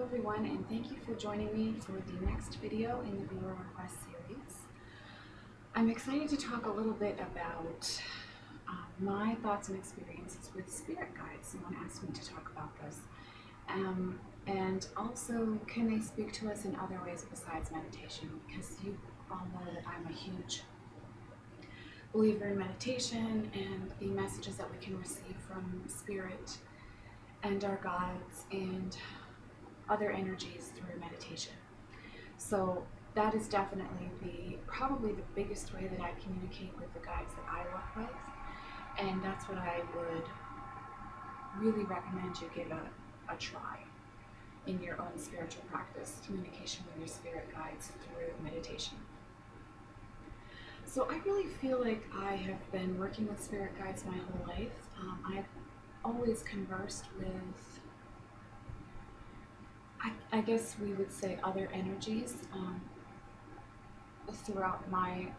everyone, and thank you for joining me for the next video in the viewer request series. I'm excited to talk a little bit about my thoughts and experiences with spirit guides. Someone asked me to talk about this. And also, can they speak to us in other ways besides meditation? Because you all know that I'm a huge believer in meditation and the messages that we can receive from spirit and our guides and other energies through meditation. So that is definitely probably the biggest way that I communicate with the guides that I work with, and that's what I would really recommend you give a try in your own spiritual practice, communication with your spirit guides through meditation. So I really feel like I have been working with spirit guides my whole life. I've always conversed with, I guess we would say, other energies throughout my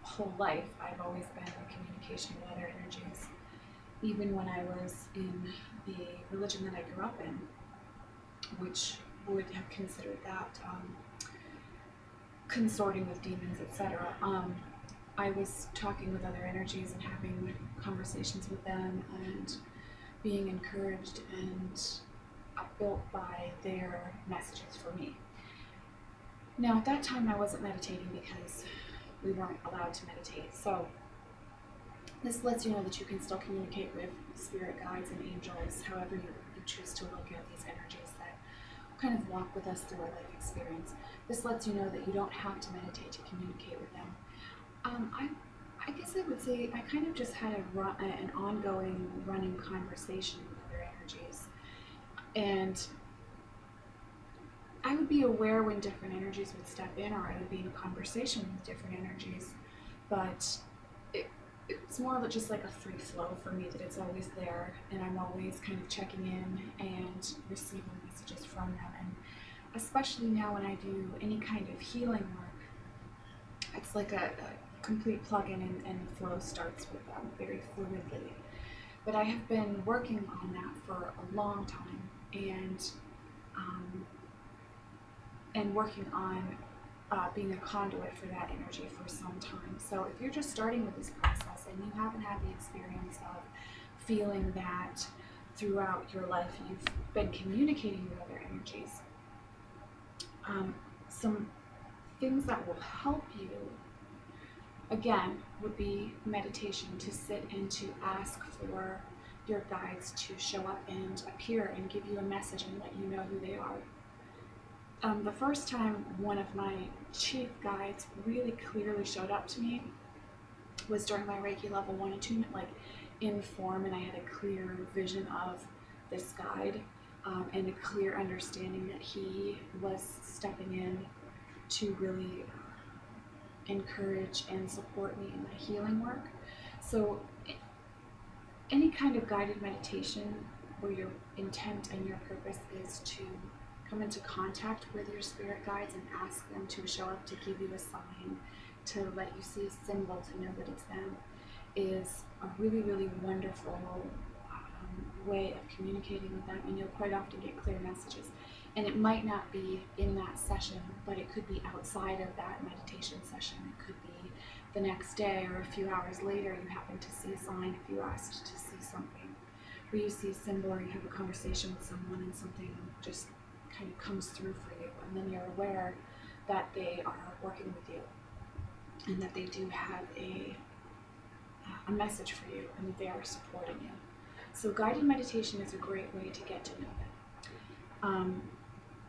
whole life. I've always been in communication with other energies, even when I was in the religion that I grew up in, which would have considered that consorting with demons, etc. I was talking with other energies and having conversations with them and being encouraged and built by their messages for me. Now, at that time, I wasn't meditating because we weren't allowed to meditate. So this lets you know that you can still communicate with spirit guides and angels, however you choose to look at these energies that kind of walk with us through our life experience. This lets you know that you don't have to meditate to communicate with them. I guess I would say I kind of just had an ongoing running conversation with other energies. And I would be aware when different energies would step in, or I would be in conversation with different energies, but it's more of just like a free flow for me, that it's always there, and I'm always kind of checking in and receiving messages from them. And especially now when I do any kind of healing work, it's like a complete plug-in, and the flow starts with them very fluidly. But I have been working on that for a long time, and working on being a conduit for that energy for some time. So if you're just starting with this process and you haven't had the experience of feeling that throughout your life you've been communicating with other energies, some things that will help you, again, would be meditation, to sit and to ask for your guides to show up and appear and give you a message and let you know who they are. The first time one of my chief guides really clearly showed up to me was during my Reiki level 1 attunement, like in form, and I had a clear vision of this guide and a clear understanding that he was stepping in to really encourage and support me in my healing work. So any kind of guided meditation where your intent and your purpose is to come into contact with your spirit guides and ask them to show up, to give you a sign, to let you see a symbol to know that it's them, is a really, really wonderful way of communicating with them. And you'll quite often get clear messages. And it might not be in that session, but it could be outside of that meditation session. It could be the next day, or a few hours later you happen to see a sign if you asked to see something, or you see a symbol, or you have a conversation with someone and something just kind of comes through for you, and then you're aware that they are working with you and that they do have a message for you and that they are supporting you. So guided meditation is a great way to get to know them.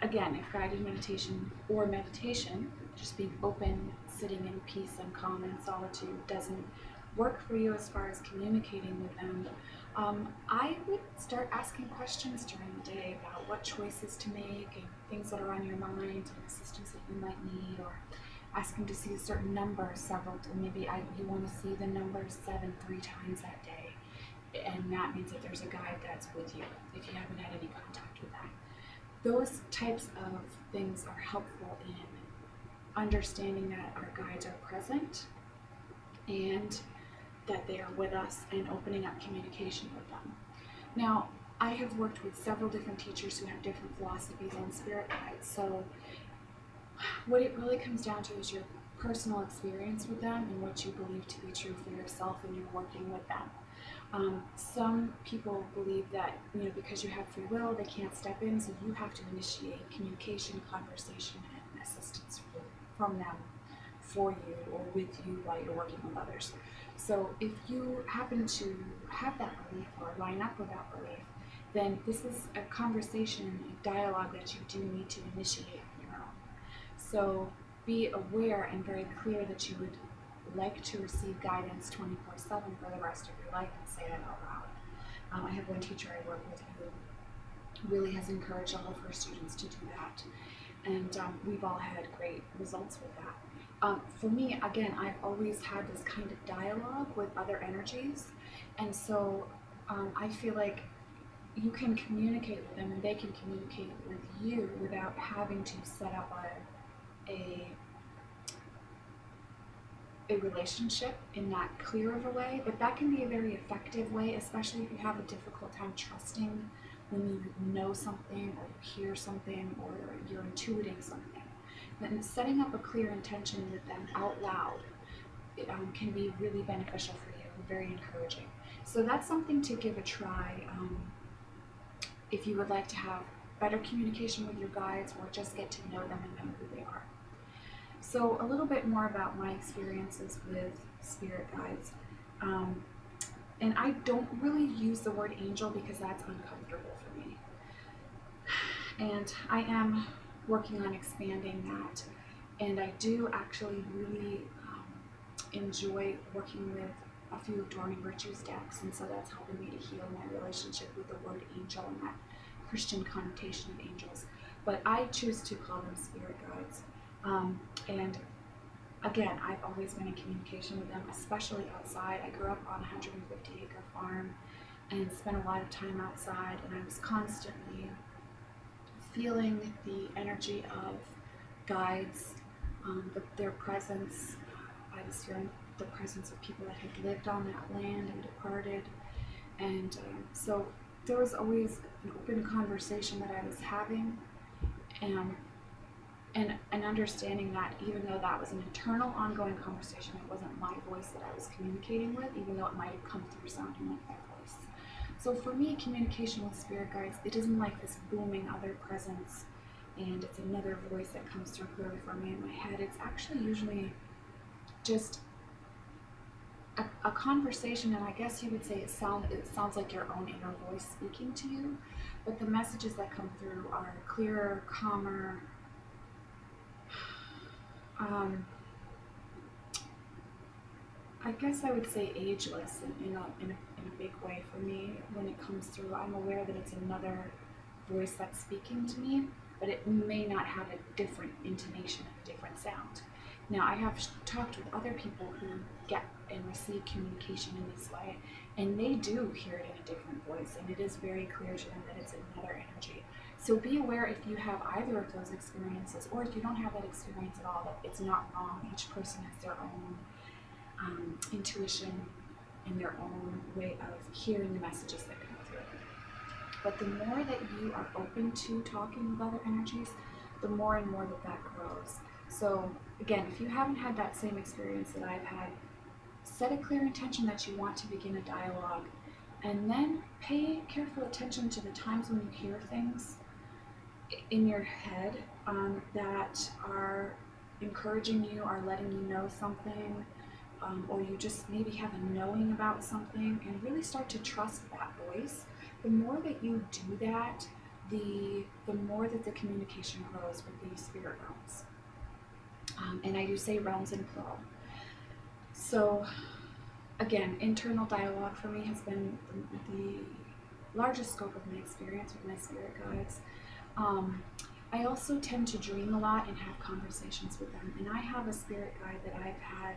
Again, if guided meditation or meditation, just being open, sitting in peace and calm and solitude, doesn't work for you as far as communicating with them, I would start asking questions during the day about what choices to make and things that are on your mind and assistance that you might need, or ask them to see a certain number maybe you want to see the number 7 3 times that day, and that means that there's a guide that's with you if you haven't had any contact with that. Those types of things are helpful in understanding that our guides are present and that they are with us, and opening up communication with them. Now, I have worked with several different teachers who have different philosophies on spirit guides. So what it really comes down to is your personal experience with them and what you believe to be true for yourself when you're working with them. Some people believe that, because you have free will, they can't step in, so you have to initiate communication, conversation, and assistance from them for you or with you while you're working with others. So if you happen to have that belief or line up with that belief, then this is a conversation, a dialogue that you do need to initiate on your own. So be aware and very clear that you would like to receive guidance 24/7 for the rest of your life, and say that out loud. I have one teacher I work with who really has encouraged all of her students to do that, and we've all had great results with that. For me, again, I've always had this kind of dialogue with other energies, and so I feel like you can communicate with them and they can communicate with you without having to set up a relationship in that clear of a way, but that can be a very effective way, especially if you have a difficult time trusting when you know something or you hear something or you're intuiting something. Then setting up a clear intention with them out loud can be really beneficial for you and very encouraging. So that's something to give a try if you would like to have better communication with your guides or just get to know them and know who they are. So a little bit more about my experiences with spirit guides. And I don't really use the word angel because that's uncomfortable for me. And I am working on expanding that. And I do actually really enjoy working with a few of Doreen Virtue's decks, and so that's helping me to heal my relationship with the word angel and that Christian connotation of angels. But I choose to call them spirit guides. And again, I've always been in communication with them, especially outside. I grew up on a 150-acre farm and spent a lot of time outside, and I was constantly feeling the energy of guides, their presence. I was feeling the presence of people that had lived on that land and departed, and so there was always an open conversation that I was having, and understanding that even though that was an internal, ongoing conversation, it wasn't my voice that I was communicating with, even though it might have come through sounding like their voice. So for me, communication with spirit guides, it isn't like this booming other presence, and it's another voice that comes through clearly for me in my head. It's actually usually just a conversation, and I guess you would say it sounds like your own inner voice speaking to you, but the messages that come through are clearer, calmer, I guess I would say ageless in a big way for me when it comes through. I'm aware that it's another voice that's speaking to me, but it may not have a different intonation and a different sound. Now, I have talked with other people who get and receive communication in this way, and they do hear it in a different voice, and it is very clear to them that it's another energy. So be aware if you have either of those experiences, or if you don't have that experience at all, that it's not wrong. Each person has their own intuition and their own way of hearing the messages that come through. But the more that you are open to talking with other energies, the more and more that grows. So again, if you haven't had that same experience that I've had, set a clear intention that you want to begin a dialogue, and then pay careful attention to the times when you hear things in your head that are encouraging you, are letting you know something, or you just maybe have a knowing about something, and really start to trust that voice. The more that you do that, the more that the communication grows with these spirit realms. And I do say realms in plural. So again, internal dialogue for me has been the largest scope of my experience with my spirit guides. I also tend to dream a lot and have conversations with them. And I have a spirit guide that I've had,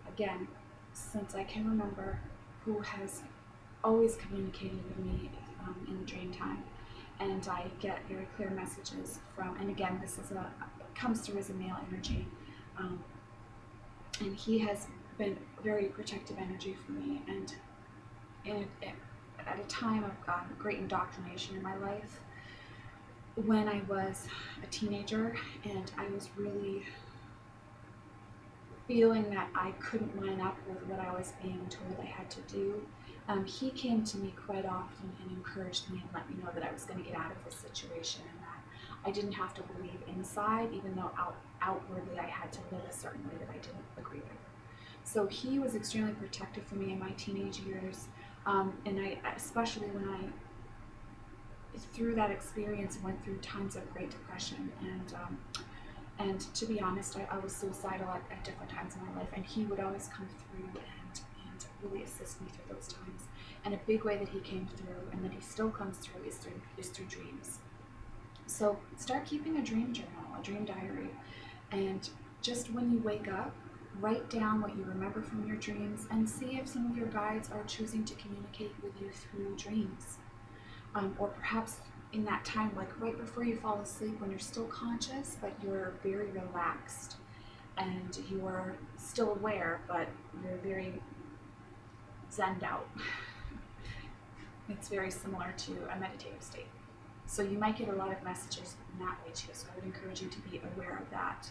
again, since I can remember, who has always communicated with me in the dream time. And I get very clear messages from, and again, this is comes through as a male energy. And he has been very protective energy for me. And at a time of great indoctrination in my life when I was a teenager, and I was really feeling that I couldn't line up with what I was being told I had to do. He came to me quite often and encouraged me and let me know that I was going to get out of this situation, and that I didn't have to believe inside, even though outwardly I had to live a certain way that I didn't agree with. So he was extremely protective for me in my teenage years, and I, especially when I, through that experience, went through times of great depression, and to be honest, I was suicidal at different times in my life, and he would always come through and really assist me through those times. And a big way that he came through, and that he still comes through, is through dreams. So start keeping a dream journal, a dream diary, and just when you wake up, write down what you remember from your dreams and see if some of your guides are choosing to communicate with you through dreams. Or perhaps in that time, like right before you fall asleep, when you're still conscious, but you're very relaxed and you are still aware, but you're very zenned out. It's very similar to a meditative state. So you might get a lot of messages in that way too, so I would encourage you to be aware of that.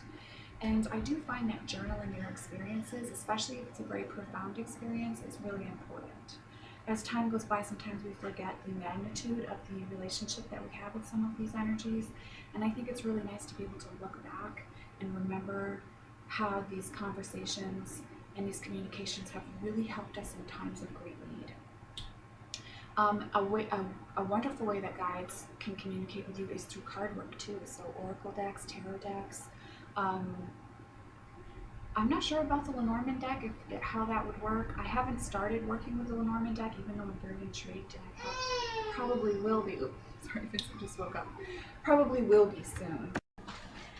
And I do find that journaling your experiences, especially if it's a very profound experience, is really important. As time goes by, sometimes we forget the magnitude of the relationship that we have with some of these energies, and I think it's really nice to be able to look back and remember how these conversations and these communications have really helped us in times of great need. A wonderful way that guides can communicate with you is through card work too, so oracle decks, tarot decks. I'm not sure about the Lenormand deck, how that would work. I haven't started working with the Lenormand deck, even though I'm very intrigued, and I probably will be. Oops, sorry, Vincent just woke up. Probably will be soon.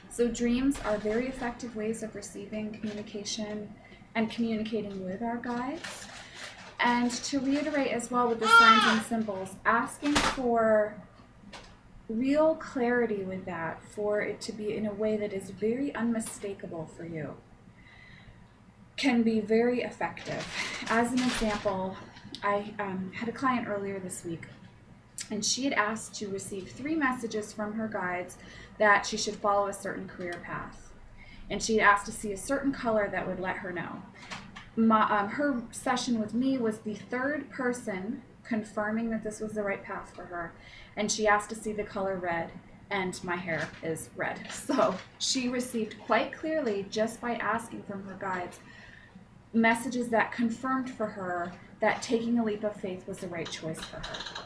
So dreams are very effective ways of receiving communication and communicating with our guides. And to reiterate as well with the signs and symbols, asking for real clarity with that, for it to be in a way that is very unmistakable for you, can be very effective. As an example, I had a client earlier this week, and she had asked to receive 3 messages from her guides that she should follow a certain career path. And she had asked to see a certain color that would let her know. Her session with me was the 3rd person confirming that this was the right path for her, and she asked to see the color red, and my hair is red. So she received quite clearly, just by asking from her guides, messages that confirmed for her that taking a leap of faith was the right choice for her.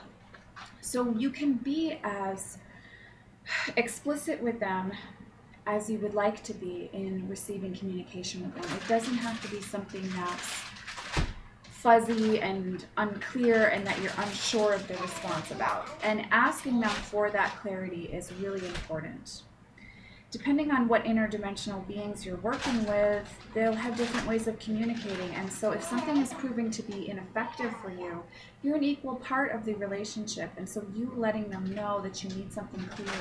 So you can be as explicit with them as you would like to be in receiving communication with them. It doesn't have to be something that's fuzzy and unclear and that you're unsure of the response about. And asking them for that clarity is really important. Depending on what interdimensional beings you're working with, they'll have different ways of communicating. And so if something is proving to be ineffective for you, you're an equal part of the relationship. And so you letting them know that you need something clear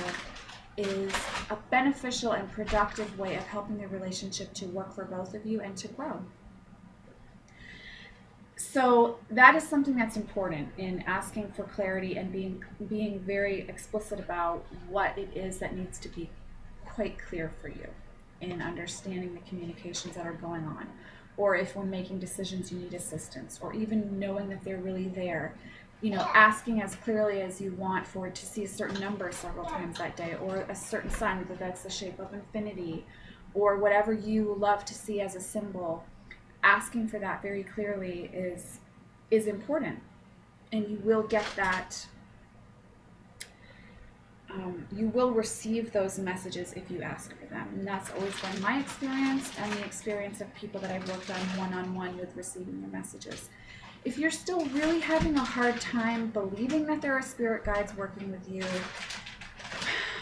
is a beneficial and productive way of helping the relationship to work for both of you and to grow. So that is something that's important in asking for clarity and being very explicit about what it is that needs to be quite clear for you in understanding the communications that are going on, or if when making decisions you need assistance, or even knowing that they're really there. You know, asking as clearly as you want for it to see a certain number several times that day, or a certain sign, whether that's the shape of infinity, or whatever you love to see as a symbol. Asking for that very clearly is important, and you will get that. You will receive those messages if you ask for them, and that's always been my experience and the experience of people that I've worked on one-on-one with receiving their messages. If you're still really having a hard time believing that there are spirit guides working with you,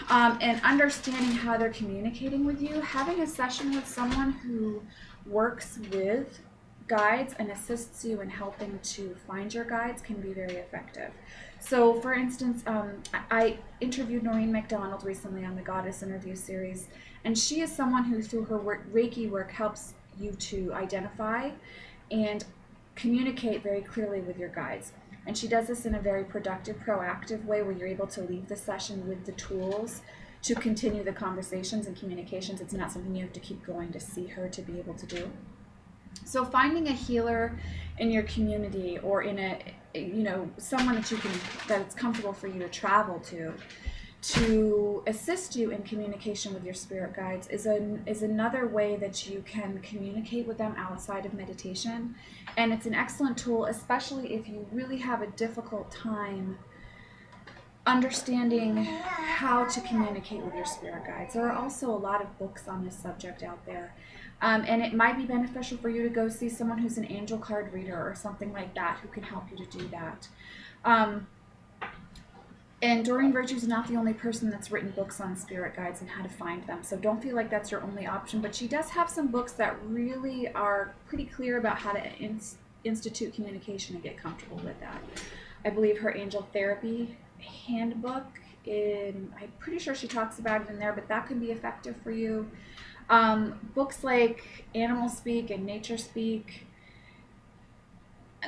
and understanding how they're communicating with you, having a session with someone who works with guides and assists you in helping to find your guides can be very effective. So for instance, I interviewed Noreen MacDonald recently on the Goddess Interview series, and she is someone who through her Reiki work helps you to identify and communicate very clearly with your guides. And she does this in a very productive, proactive way where you're able to leave the session with the tools to continue the conversations and communications. It's not something you have to keep going to see her to be able to do. So finding a healer in your community, or in a, someone that it's comfortable for you to travel to assist you in communication with your spirit guides is another way that you can communicate with them outside of meditation. And it's an excellent tool, especially if you really have a difficult time understanding how to communicate with your spirit guides. There are also a lot of books on this subject out there. And it might be beneficial for you to go see someone who's an angel card reader or something like that who can help you to do that. And Doreen Virtue is not the only person that's written books on spirit guides and how to find them. So don't feel like that's your only option. But she does have some books that really are pretty clear about how to institute communication and get comfortable with that. I believe her Angel Therapy Handbook, I'm pretty sure she talks about it in there, but that can be effective for you. Books like Animal Speak and Nature Speak.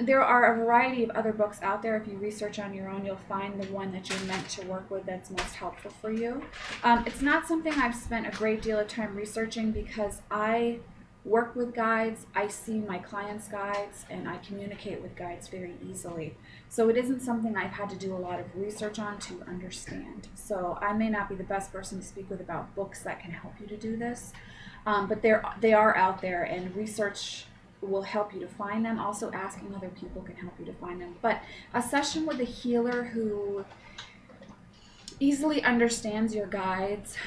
There are a variety of other books out there. If you research on your own, you'll find the one that you're meant to work with that's most helpful for you. It's not something I've spent a great deal of time researching because I work with guides, I see my clients' guides, and I communicate with guides very easily. So it isn't something I've had to do a lot of research on to understand. So I may not be the best person to speak with about books that can help you to do this, but they are out there, and research will help you to find them. Also, asking other people can help you to find them. But a session with a healer who easily understands your guides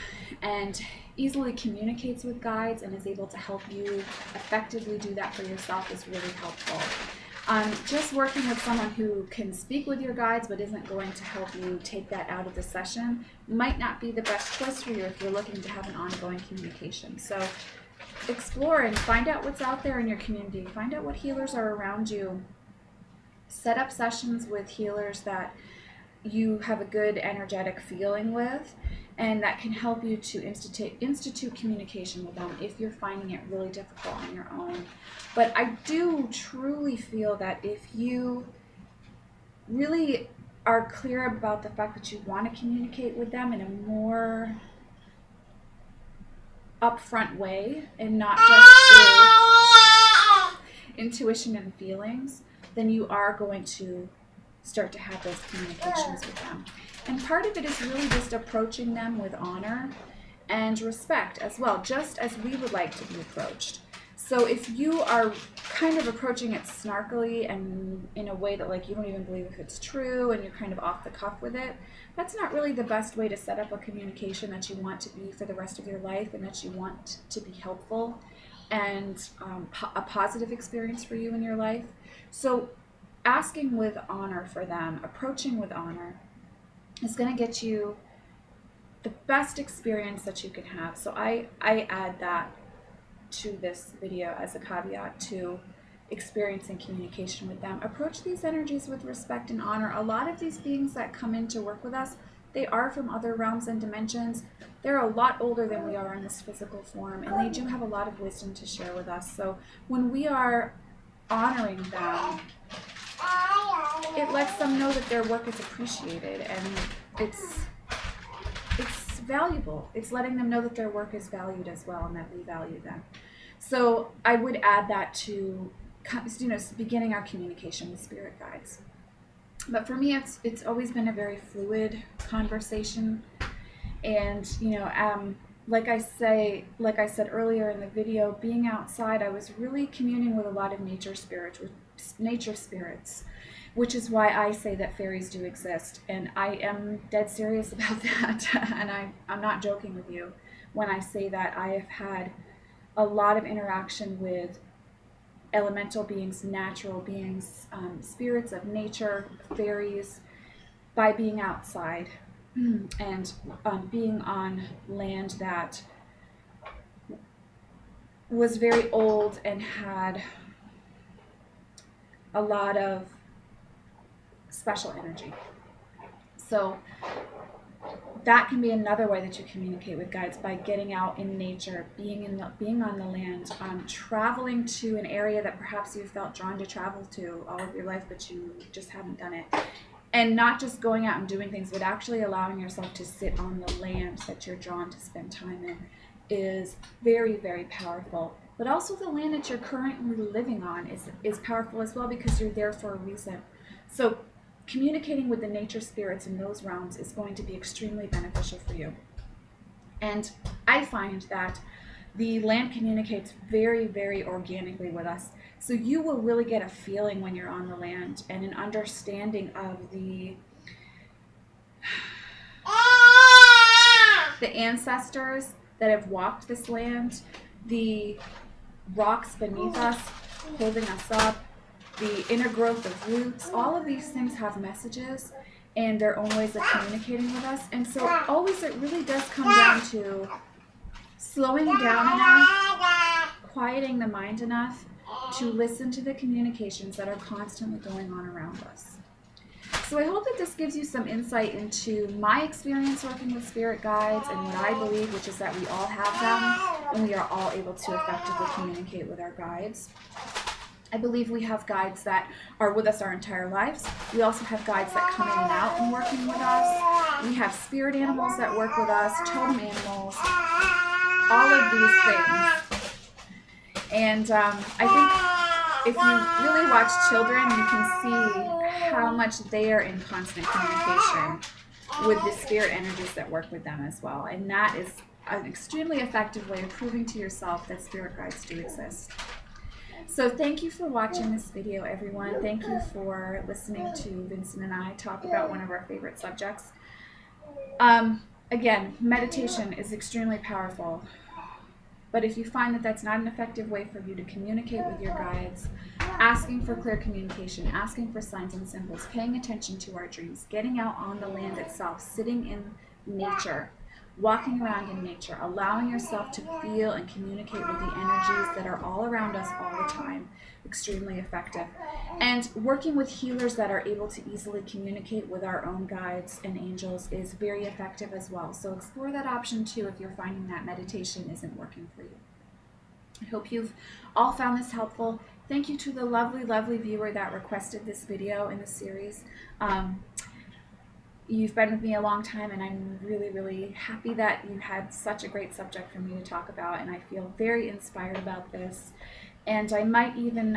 and easily communicates with guides and is able to help you effectively do that for yourself is really helpful. Just working with someone who can speak with your guides but isn't going to help you take that out of the session might not be the best choice for you if you're looking to have an ongoing communication. So explore and find out what's out there in your community. Find out what healers are around you. Set up sessions with healers that you have a good energetic feeling with, and that can help you to institute communication with them if you're finding it really difficult on your own. But I do truly feel that if you really are clear about the fact that you want to communicate with them in a more upfront way and not just through intuition and feelings, then you are going to start to have those communications with them. And part of it is really just approaching them with honor and respect as well, just as we would like to be approached. So if you are kind of approaching it snarkily and in a way that like you don't even believe if it's true and you're kind of off the cuff with it, that's not really the best way to set up a communication that you want to be for the rest of your life and that you want to be helpful and a positive experience for you in your life. So asking with honor for them, approaching with honor, is going to get you the best experience that you can have. So I add that to this video as a caveat to experiencing communication with them. Approach these energies with respect and honor. A lot of these beings that come in to work with us, they are from other realms and dimensions. They're a lot older than we are in this physical form, and they do have a lot of wisdom to share with us. So when we are honoring them, it lets them know that their work is appreciated and it's valuable. It's letting them know that their work is valued as well and that we value them. So I would add that to, beginning our communication with spirit guides. But for me, it's always been a very fluid conversation, and like I said earlier in the video, being outside, I was really communing with a lot of nature spirits, which is why I say that fairies do exist, and I am dead serious about that. And I'm not joking with you when I say that I have had a lot of interaction with elemental beings, natural beings, spirits of nature, fairies, by being outside and being on land that was very old and had a lot of special energy. So that can be another way that you communicate with guides, by getting out in nature, being on the land, traveling to an area that perhaps you felt drawn to travel to all of your life, but you just haven't done it. And not just going out and doing things, but actually allowing yourself to sit on the land that you're drawn to spend time in is very, very powerful. But also the land that you're currently living on is powerful as well, because you're there for a reason. So communicating with the nature spirits in those realms is going to be extremely beneficial for you. And I find that the land communicates very, very organically with us. So you will really get a feeling when you're on the land, and an understanding of the ancestors that have walked this land, the rocks beneath us holding us up, the inner growth of roots. All of these things have messages and their own ways of communicating with us. And so always it really does come down to slowing down enough, quieting the mind enough to listen to the communications that are constantly going on around us. So I hope that this gives you some insight into my experience working with spirit guides, and what I believe, which is that we all have them and we are all able to effectively communicate with our guides. I believe we have guides that are with us our entire lives. We also have guides that come in and out and working with us. We have spirit animals that work with us, totem animals, all of these things. And I think if you really watch children, you can see how much they are in constant communication with the spirit energies that work with them as well. And that is an extremely effective way of proving to yourself that spirit guides do exist. So thank you for watching this video, everyone. Thank you for listening to Vincent and I talk about one of our favorite subjects. Again, meditation is extremely powerful. But if you find that that's not an effective way for you to communicate with your guides, asking for clear communication, asking for signs and symbols, paying attention to our dreams, getting out on the land itself, sitting in nature, walking around in nature, allowing yourself to feel and communicate with the energies that are all around us all the time, extremely effective. And working with healers that are able to easily communicate with our own guides and angels is very effective as well. So explore that option too if you're finding that meditation isn't working for you. I hope you've all found this helpful. Thank you to the lovely, lovely viewer that requested this video in the series. You've been with me a long time, and I'm really, really happy that you had such a great subject for me to talk about, and I feel very inspired about this. And I might even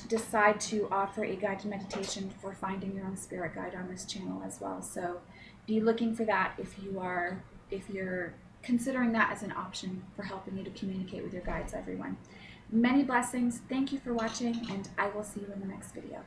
decide to offer a guided meditation for finding your own spirit guide on this channel as well. So be looking for that if you're considering that as an option for helping you to communicate with your guides, everyone. Many blessings. Thank you for watching, and I will see you in the next video.